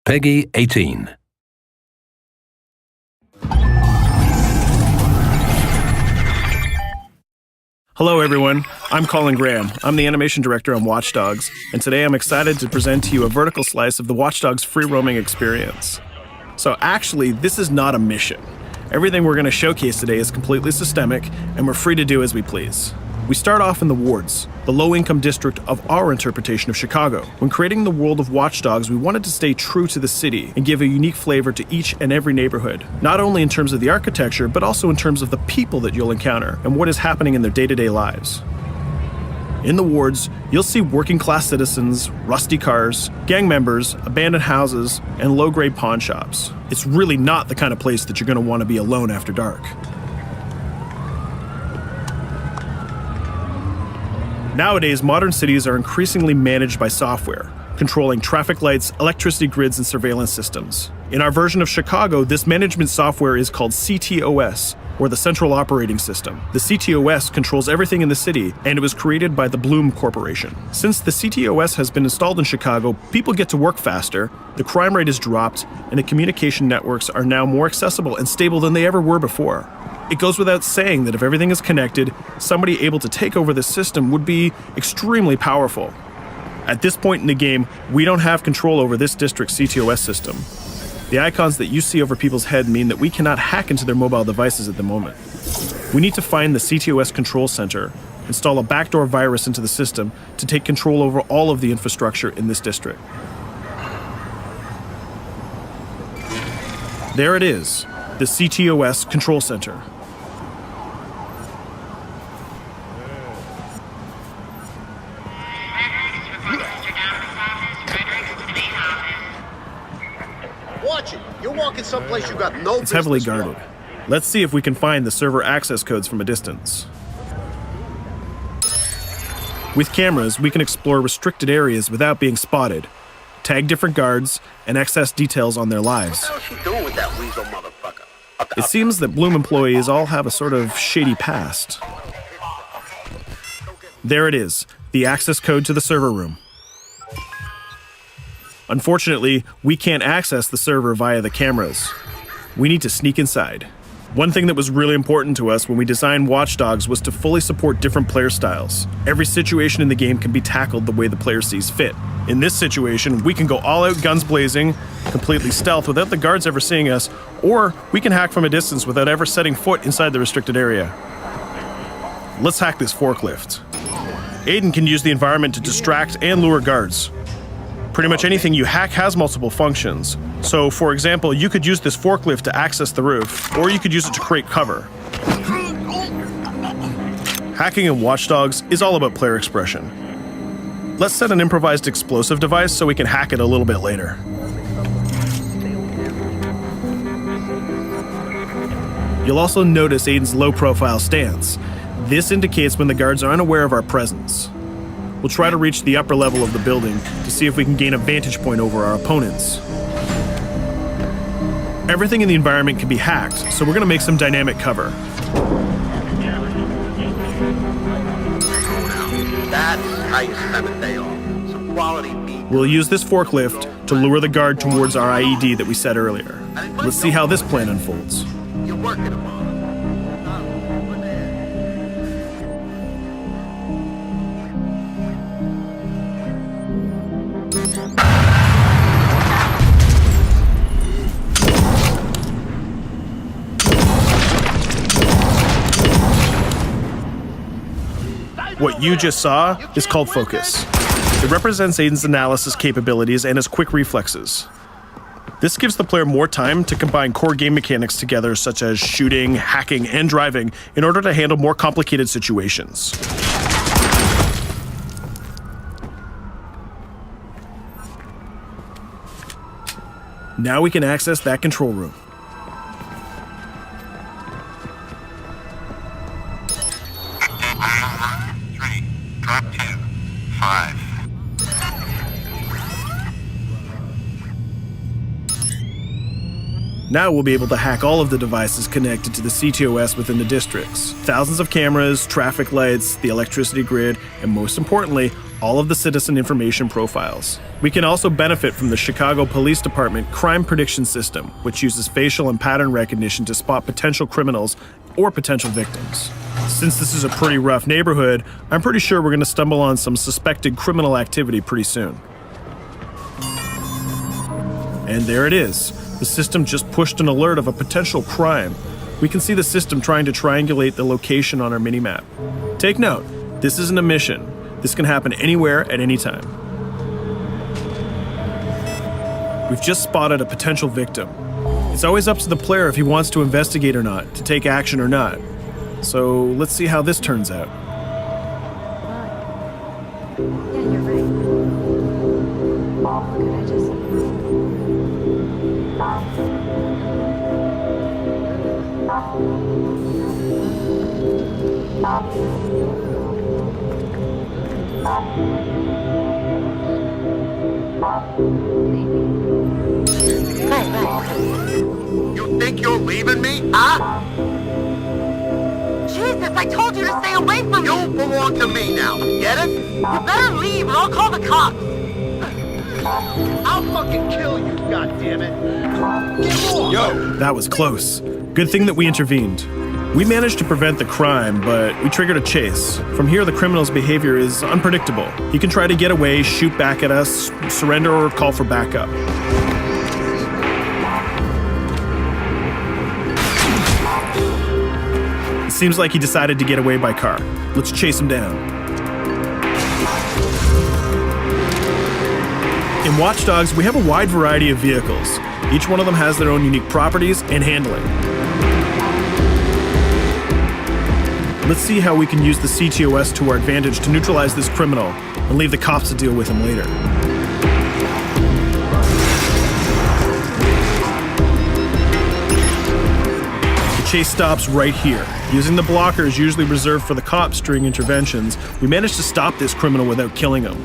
Peggy 18. Hello everyone, I'm Colin Graham. I'm the animation director on Watch Dogs, and today I'm excited to present to you a vertical slice of the Watch Dogs free roaming experience. So actually, this is not a mission. Everything we're going to showcase today is completely systemic, and we're free to do as we please. We start off in the wards, the low-income district of our interpretation of Chicago. When creating the world of Watch Dogs, we wanted to stay true to the city and give a unique flavor to each and every neighborhood, not only in terms of the architecture, but also in terms of the people that you'll encounter and what is happening in their day-to-day lives. In the wards, you'll see working-class citizens, rusty cars, gang members, abandoned houses, and low-grade pawn shops. It's really not the kind of place that you're going to want to be alone after dark. Nowadays, modern cities are increasingly managed by software, controlling traffic lights, electricity grids, and surveillance systems. In our version of Chicago, this management software is called CTOS, or the Central Operating System. The CTOS controls everything in the city, and it was created by the Bloom Corporation. Since the CTOS has been installed in Chicago, people get to work faster, the crime rate is dropped, and the communication networks are now more accessible and stable than they ever were before. It goes without saying that if everything is connected, somebody able to take over the system would be extremely powerful. At this point in the game, we don't have control over this district's CTOS system. The icons that you see over people's head mean that we cannot hack into their mobile devices at the moment. We need to find the CTOS control center, install a backdoor virus into the system to take control over all of the infrastructure in this district. There it is, the CTOS control center. Watch it. You're walking someplace you got no business. It's heavily guarded. Let's see if we can find the server access codes from a distance. With cameras, we can explore restricted areas without being spotted, tag different guards, and access details on their lives. What the hell is she doing with that weasel motherfucker? It seems that Bloom employees all have a sort of shady past. There it is, the access code to the server room. Unfortunately, we can't access the server via the cameras. We need to sneak inside. One thing that was really important to us when we designed Watch Dogs was to fully support different player styles. Every situation in the game can be tackled the way the player sees fit. In this situation, we can go all out guns blazing, completely stealth without the guards ever seeing us, or we can hack from a distance without ever setting foot inside the restricted area. Let's hack this forklift. Aiden can use the environment to distract and lure guards. Pretty much anything you hack has multiple functions. So, for example, you could use this forklift to access the roof, or you could use it to create cover. Hacking in Watch Dogs is all about player expression. Let's set an improvised explosive device so we can hack it a little bit later. You'll also notice Aiden's low-profile stance. This indicates when the guards are unaware of our presence. We'll try to reach the upper level of the building to see if we can gain a vantage point over our opponents. Everything in the environment can be hacked, so we're going to make some dynamic cover. That's how you spend a day off. Some quality meat. We'll use this forklift to lure the guard towards our IED that we set earlier. Let's see how this plan unfolds. You're working them on. What you just saw is called focus. It represents Aiden's analysis capabilities and his quick reflexes. This gives the player more time to combine core game mechanics together, such as shooting, hacking, and driving, in order to handle more complicated situations. Now we can access that control room. Drop 2, 5. Now we'll be able to hack all of the devices connected to the CTOS within the districts. Thousands of cameras, traffic lights, the electricity grid, and most importantly, all of the citizen information profiles. We can also benefit from the Chicago Police Department Crime Prediction System, which uses facial and pattern recognition to spot potential criminals or potential victims. Since this is a pretty rough neighborhood, I'm pretty sure we're going to stumble on some suspected criminal activity pretty soon. And there it is. The system just pushed an alert of a potential crime. We can see the system trying to triangulate the location on our minimap. Take note, this isn't a mission. This can happen anywhere at any time. We've just spotted a potential victim. It's always up to the player if he wants to investigate or not, to take action or not. So let's see how this turns out. Yeah, you're right. Could I just... You think you're leaving me? Huh? Jesus, I told you to stay away from me! You belong to me now. Get it? You better leave or I'll call the cops! I'll fucking kill you, goddammit. Get off! Yo! That was close. Good thing that we intervened. We managed to prevent the crime, but we triggered a chase. From here, the criminal's behavior is unpredictable. He can try to get away, shoot back at us, surrender, or call for backup. It seems like he decided to get away by car. Let's chase him down. In Watch Dogs, we have a wide variety of vehicles. Each one of them has their own unique properties and handling. Let's see how we can use the CTOS to our advantage to neutralize this criminal and leave the cops to deal with him later. The chase stops right here. Using the blockers usually reserved for the cops during interventions, we managed to stop this criminal without killing him.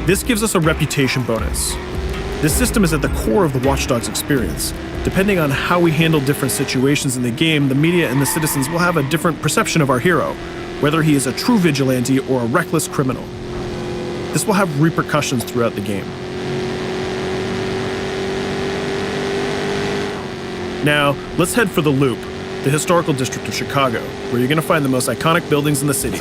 This gives us a reputation bonus. This system is at the core of the Watch Dogs experience. Depending on how we handle different situations in the game, the media and the citizens will have a different perception of our hero, whether he is a true vigilante or a reckless criminal. This will have repercussions throughout the game. Now, let's head for the Loop, the historical district of Chicago, where you're going to find the most iconic buildings in the city.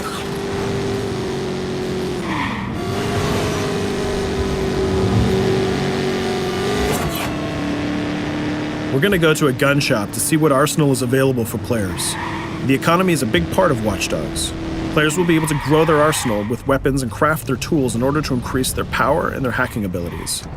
We're going to go to a gun shop to see what arsenal is available for players. The economy is a big part of Watch Dogs. Players will be able to grow their arsenal with weapons and craft their tools in order to increase their power and their hacking abilities.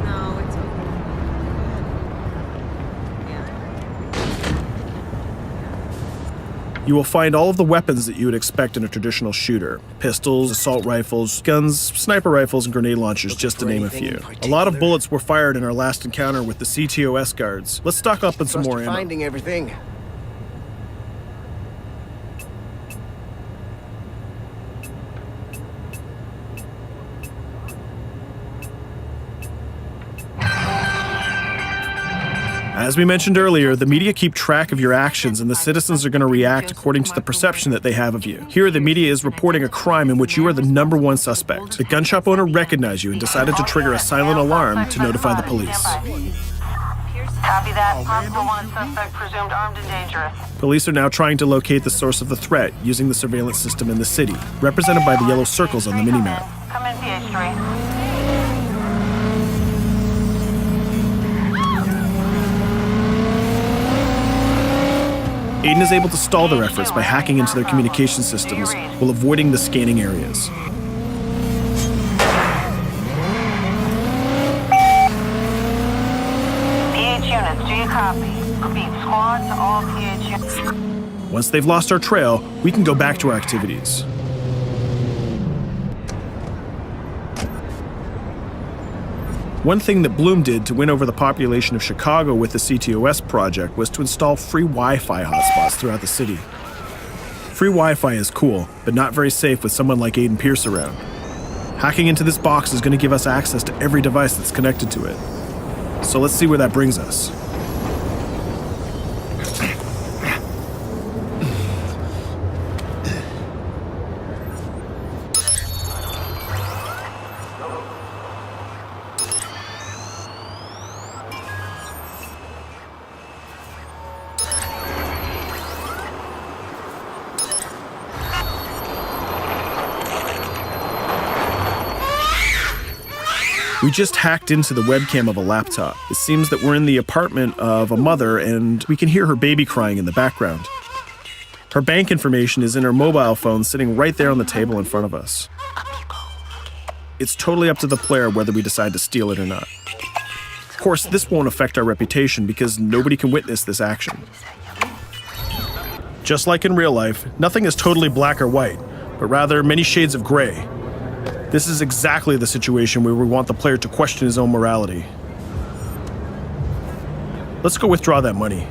No, it's okay. You will find all of the weapons that you would expect in a traditional shooter. Pistols, assault rifles, guns, sniper rifles, and grenade launchers, just to name a few. A lot of bullets were fired in our last encounter with the CTOS guards. Let's stock up on some more ammo. Finding everything. As we mentioned earlier, the media keep track of your actions, and the citizens are going to react according to the perception that they have of you. Here, the media is reporting a crime in which you are the #1 suspect. The gun shop owner recognized you and decided to trigger a silent alarm to notify the police. Copy that. Possible wanted suspect presumed armed and dangerous. Police are now trying to locate the source of the threat using the surveillance system in the city, represented by the yellow circles on the minimap. Come in, PH3. Aiden is able to stall their efforts by hacking into their communication systems while avoiding the scanning areas. PH units, do you copy? Repeat, squad to all PH units. Once they've lost our trail, we can go back to our activities. One thing that Bloom did to win over the population of Chicago with the CTOS project was to install free Wi-Fi hotspots throughout the city. Free Wi-Fi is cool, but not very safe with someone like Aiden Pierce around. Hacking into this box is going to give us access to every device that's connected to it. So let's see where that brings us. We just hacked into the webcam of a laptop. It seems that we're in the apartment of a mother and we can hear her baby crying in the background. Her bank information is in her mobile phone sitting right there on the table in front of us. It's totally up to the player whether we decide to steal it or not. Of course, this won't affect our reputation because nobody can witness this action. Just like in real life, nothing is totally black or white, but rather many shades of gray. This is exactly the situation where we want the player to question his own morality. Let's go withdraw that money.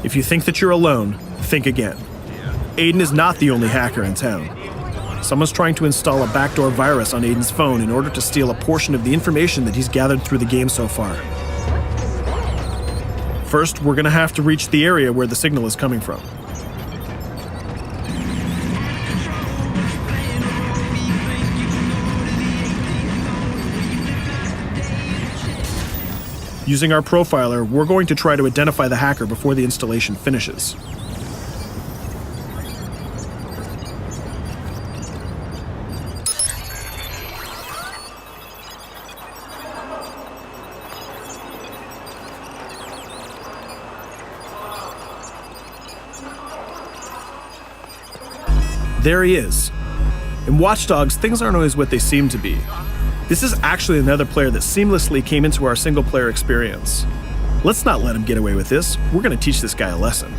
If you think that you're alone, think again. Aiden is not the only hacker in town. Someone's trying to install a backdoor virus on Aiden's phone in order to steal a portion of the information that he's gathered through the game so far. First, we're gonna have to reach the area where the signal is coming from. Using our profiler, we're going to try to identify the hacker before the installation finishes. There he is. In Watch Dogs, things aren't always what they seem to be. This is actually another player that seamlessly came into our single-player experience. Let's not let him get away with this. We're going to teach this guy a lesson.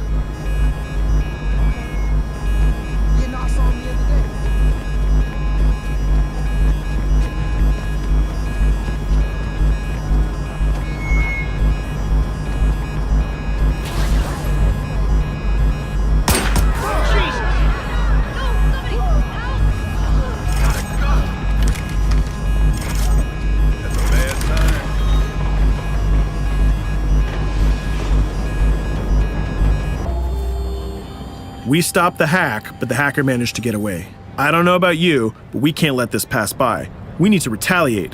We stopped the hack, but the hacker managed to get away. I don't know about you, but we can't let this pass by. We need to retaliate.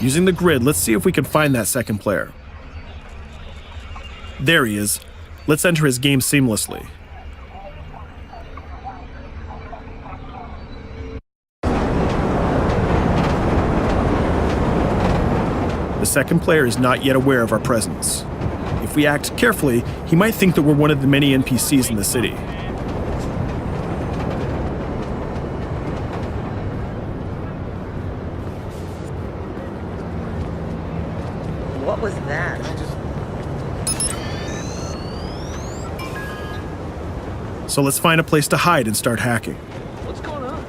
Using the grid, let's see if we can find that second player. There he is. Let's enter his game seamlessly. The second player is not yet aware of our presence. If we act carefully, he might think that we're one of the many NPCs in the city. What was that? So let's find a place to hide and start hacking. What's going on?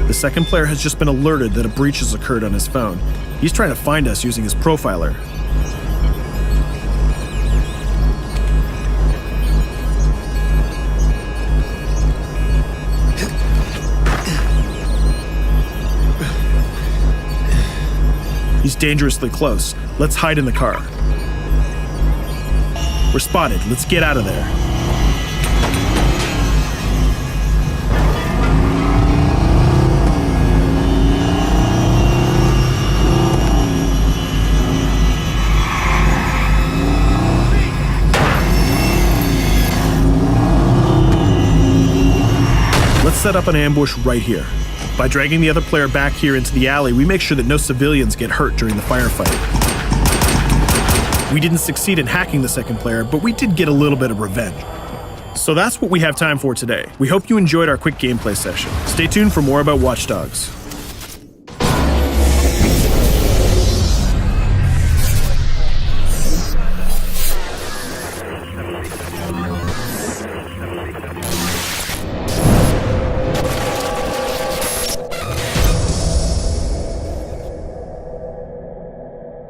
The second player has just been alerted that a breach has occurred on his phone. He's trying to find us using his profiler. He's dangerously close. Let's hide in the car. We're spotted. Let's get out of there. Let's set up an ambush right here. By dragging the other player back here into the alley, we make sure that no civilians get hurt during the firefight. We didn't succeed in hacking the second player, but we did get a little bit of revenge. So that's what we have time for today. We hope you enjoyed our quick gameplay session. Stay tuned for more about Watch Dogs.